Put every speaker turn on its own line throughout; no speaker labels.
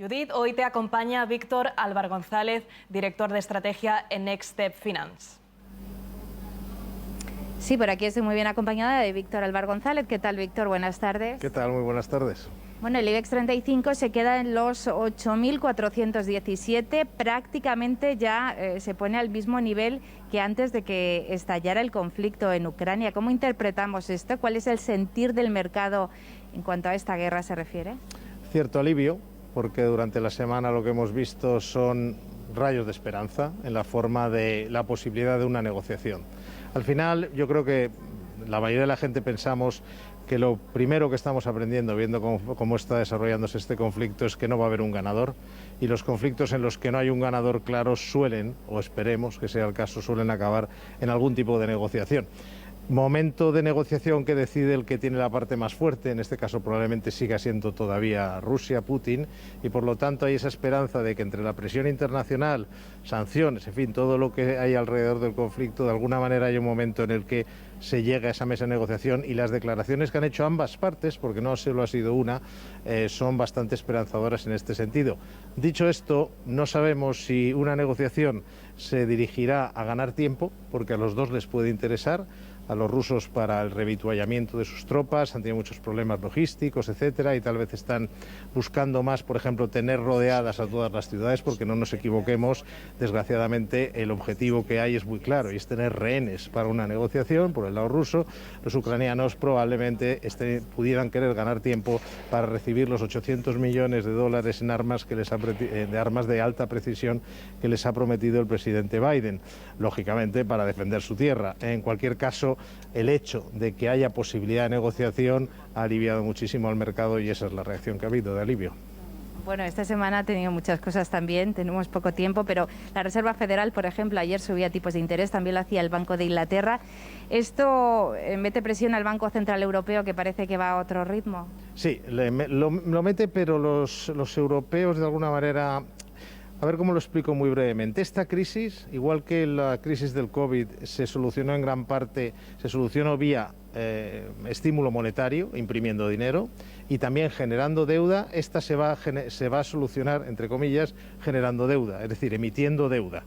Judith, hoy te acompaña Víctor Álvaro González, director de estrategia en Next Step Finance.
Sí, por aquí estoy muy bien acompañada de Víctor Álvaro González. ¿Qué tal, Víctor? Buenas tardes.
¿Qué tal? Muy buenas tardes.
Bueno, el IBEX 35 se queda en los 8.417, prácticamente ya se pone al mismo nivel que antes de que estallara el conflicto en Ucrania. ¿Cómo interpretamos esto? ¿Cuál es el sentir del mercado en cuanto a esta guerra se refiere?
Cierto alivio, porque durante la semana lo que hemos visto son rayos de esperanza en la forma de la posibilidad de una negociación. Al final, yo creo que la mayoría de la gente pensamos que lo primero que estamos aprendiendo, viendo cómo está desarrollándose este conflicto, es que no va a haber un ganador, y los conflictos en los que no hay un ganador claro suelen, o esperemos que sea el caso, suelen acabar en algún tipo de negociación. Momento de negociación que decide el que tiene la parte más fuerte, en este caso probablemente siga siendo todavía Rusia, Putin, y por lo tanto hay esa esperanza de que entre la presión internacional, sanciones, en fin, todo lo que hay alrededor del conflicto, de alguna manera hay un momento en el que se llega a esa mesa de negociación, y las declaraciones que han hecho ambas partes, porque no solo ha sido una, son bastante esperanzadoras en este sentido. Dicho esto, no sabemos si una negociación se dirigirá a ganar tiempo, porque a los dos les puede interesar, a los rusos para el revituallamiento de sus tropas, han tenido muchos problemas logísticos, etcétera, y tal vez están buscando más, por ejemplo, tener rodeadas a todas las ciudades, porque no nos equivoquemos, desgraciadamente el objetivo que hay es muy claro, y es tener rehenes para una negociación por el lado ruso. Los ucranianos probablemente pudieran querer ganar tiempo para recibir los 800 millones de dólares en armas, de armas de alta precisión que les ha prometido el presidente Biden, lógicamente para defender su tierra. En cualquier caso, el hecho de que haya posibilidad de negociación ha aliviado muchísimo al mercado, y esa es la reacción que ha habido de alivio.
Bueno, esta semana ha tenido muchas cosas también, tenemos poco tiempo, pero la Reserva Federal, por ejemplo, ayer subía tipos de interés, también lo hacía el Banco de Inglaterra. ¿Esto mete presión al Banco Central Europeo, que parece que va a otro ritmo?
Sí, lo mete, pero los europeos de alguna manera... A ver cómo lo explico muy brevemente. Esta crisis, igual que la crisis del COVID, se solucionó en gran parte, se solucionó vía estímulo monetario, imprimiendo dinero, y también generando deuda. Esta se va a solucionar, entre comillas, generando deuda, es decir, emitiendo deuda.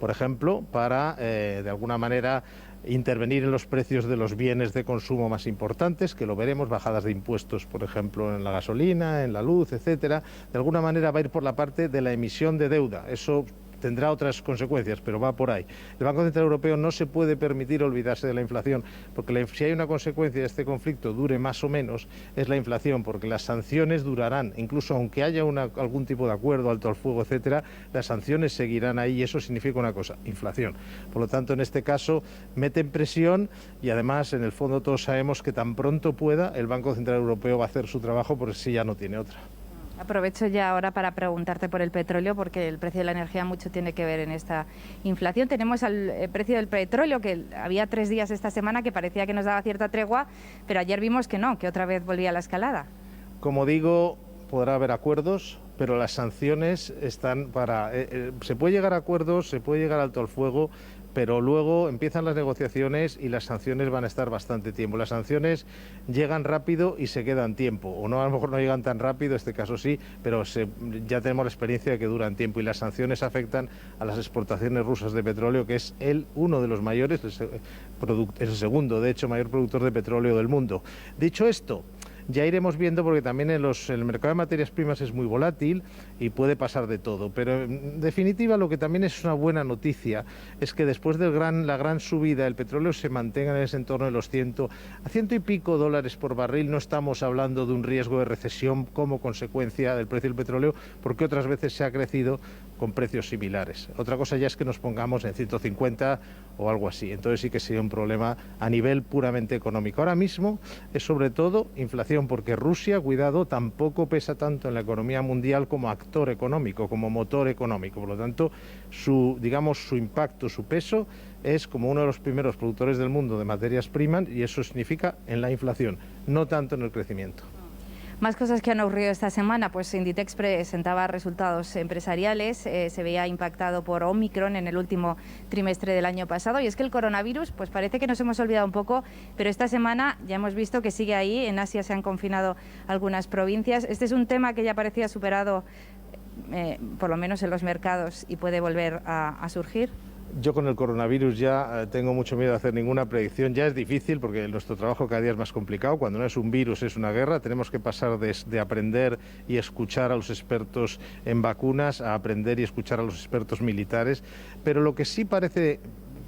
Por ejemplo, para, de alguna manera, intervenir en los precios de los bienes de consumo más importantes, que lo veremos, bajadas de impuestos, por ejemplo, en la gasolina, en la luz, etcétera. De alguna manera va a ir por la parte de la emisión de deuda. Eso tendrá otras consecuencias, pero va por ahí. El Banco Central Europeo no se puede permitir olvidarse de la inflación, porque si hay una consecuencia de este conflicto, dure más o menos, es la inflación, porque las sanciones durarán, incluso aunque haya algún tipo de acuerdo, alto al fuego, etcétera, las sanciones seguirán ahí, y eso significa una cosa, inflación. Por lo tanto, en este caso, meten presión, y además, en el fondo, todos sabemos que tan pronto pueda, el Banco Central Europeo va a hacer su trabajo, porque si ya no tiene otra.
Aprovecho ya ahora para preguntarte por el petróleo, porque el precio de la energía mucho tiene que ver en esta inflación. Tenemos el precio del petróleo, que había 3 días esta semana que parecía que nos daba cierta tregua, pero ayer vimos que no, que otra vez volvía a la escalada.
Como digo, podrá haber acuerdos, pero las sanciones están para... se puede llegar a acuerdos, se puede llegar alto al fuego, pero luego empiezan las negociaciones y las sanciones van a estar bastante tiempo. Las sanciones llegan rápido y se quedan tiempo, o no, a lo mejor no llegan tan rápido, este caso sí, pero ya tenemos la experiencia de que duran tiempo, y las sanciones afectan a las exportaciones rusas de petróleo, que es uno de los mayores, es el segundo, de hecho, mayor productor de petróleo del mundo. Dicho esto, ya iremos viendo, porque también en el mercado de materias primas es muy volátil y puede pasar de todo. Pero en definitiva, lo que también es una buena noticia es que después de la gran subida, el petróleo se mantenga en ese entorno de los 100 y pico dólares por barril. No estamos hablando de un riesgo de recesión como consecuencia del precio del petróleo, porque otras veces se ha crecido con precios similares. Otra cosa ya es que nos pongamos en 150 o algo así. Entonces sí que sería un problema a nivel puramente económico. Ahora mismo es sobre todo inflación, porque Rusia, cuidado, tampoco pesa tanto en la economía mundial como actor económico, como motor económico. Por lo tanto, su impacto, su peso, es como uno de los primeros productores del mundo de materias primas, y eso significa en la inflación, no tanto en el crecimiento.
Más cosas que han ocurrido esta semana, pues Inditex presentaba resultados empresariales, se veía impactado por Omicron en el último trimestre del año pasado, y es que el coronavirus, pues parece que nos hemos olvidado un poco, pero esta semana ya hemos visto que sigue ahí. En Asia se han confinado algunas provincias. Este es un tema que ya parecía superado por lo menos en los mercados, y puede volver a surgir?
Yo con el coronavirus ya tengo mucho miedo de hacer ninguna predicción. Ya es difícil porque nuestro trabajo cada día es más complicado. Cuando no es un virus, es una guerra. Tenemos que pasar de aprender y escuchar a los expertos en vacunas a aprender y escuchar a los expertos militares. Pero lo que sí parece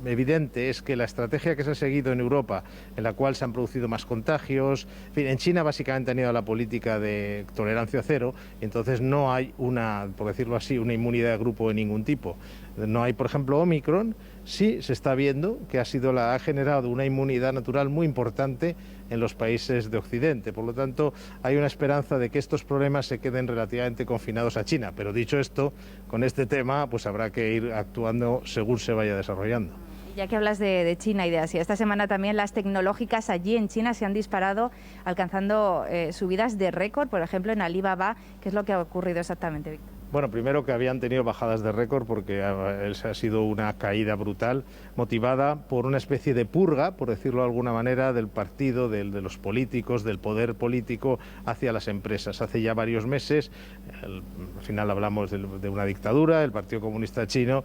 evidente es que la estrategia que se ha seguido en Europa, en la cual se han producido más contagios, en fin, en China básicamente han ido a la política de tolerancia cero, y entonces no hay una, por decirlo así, una inmunidad de grupo de ningún tipo. No hay, por ejemplo, Omicron, sí se está viendo que ha generado una inmunidad natural muy importante en los países de Occidente. Por lo tanto, hay una esperanza de que estos problemas se queden relativamente confinados a China. Pero dicho esto, con este tema pues habrá que ir actuando según se vaya desarrollando.
Ya que hablas de China y de Asia, esta semana también las tecnológicas allí en China se han disparado, alcanzando subidas de récord, por ejemplo en Alibaba. ¿Qué es lo que ha ocurrido exactamente, Víctor?
Bueno, primero que habían tenido bajadas de récord porque ha sido una caída brutal, motivada por una especie de purga, por decirlo de alguna manera, del partido, de los políticos, del poder político hacia las empresas. Hace ya varios meses, al final hablamos de una dictadura, el Partido Comunista Chino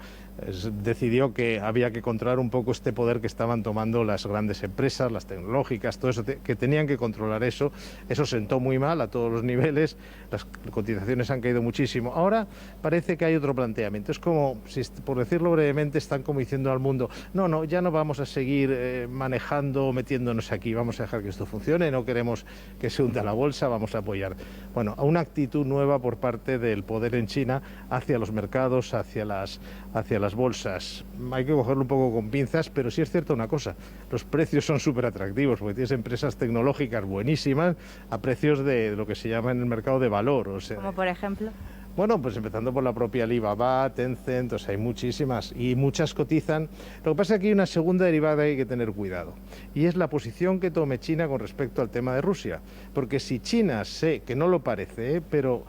decidió que había que controlar un poco este poder que estaban tomando las grandes empresas, las tecnológicas, todo eso, que tenían que controlar eso. Eso sentó muy mal a todos los niveles, las cotizaciones han caído muchísimo. Ahora parece que hay otro planteamiento. Es como, si, por decirlo brevemente, están como diciendo al mundo, no, ya no vamos a seguir manejando, metiéndonos aquí, vamos a dejar que esto funcione, no queremos que se hunda la bolsa, vamos a apoyar. Bueno, una actitud nueva por parte del poder en China hacia los mercados, hacia las bolsas. Hay que cogerlo un poco con pinzas, pero sí es cierto una cosa, los precios son súper atractivos, porque tienes empresas tecnológicas buenísimas a precios de lo que se llama en el mercado de valor. O sea,
¿como por ejemplo?
Bueno, pues empezando por la propia Alibaba, Tencent, o sea, hay muchísimas y muchas cotizan. Lo que pasa es que hay una segunda derivada que hay que tener cuidado, y es la posición que tome China con respecto al tema de Rusia. Porque si China, sé que no lo parece, pero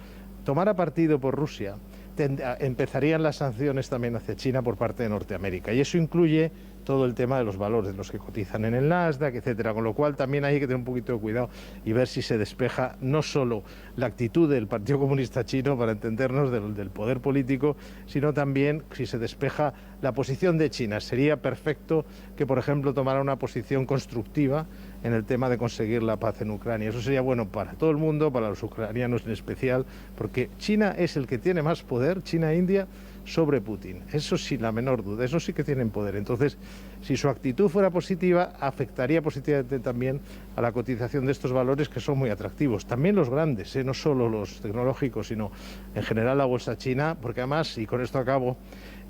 tomara partido por Rusia, empezarían las sanciones también hacia China por parte de Norteamérica, y eso incluye todo el tema de los valores, de los que cotizan en el Nasdaq, etcétera, con lo cual también hay que tener un poquito de cuidado y ver si se despeja no solo la actitud del Partido Comunista Chino, para entendernos, del poder político, sino también si se despeja la posición de China. Sería perfecto que, por ejemplo, tomara una posición constructiva en el tema de conseguir la paz en Ucrania. Eso sería bueno para todo el mundo, para los ucranianos en especial, porque China es el que tiene más poder, China e India, sobre Putin. Eso sin la menor duda, eso sí que tienen poder. Entonces, si su actitud fuera positiva, afectaría positivamente también a la cotización de estos valores que son muy atractivos. También los grandes, no solo los tecnológicos, sino en general la bolsa china, porque además, y con esto acabo,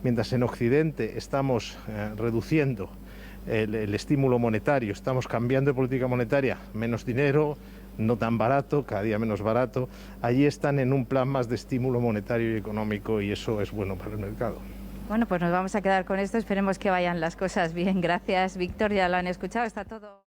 mientras en Occidente estamos reduciendo el estímulo monetario, estamos cambiando de política monetaria, menos dinero, no tan barato, cada día menos barato, allí están en un plan más de estímulo monetario y económico, y eso es bueno para el mercado.
Bueno, pues nos vamos a quedar con esto, esperemos que vayan las cosas bien. Gracias, Víctor, ya lo han escuchado, está todo...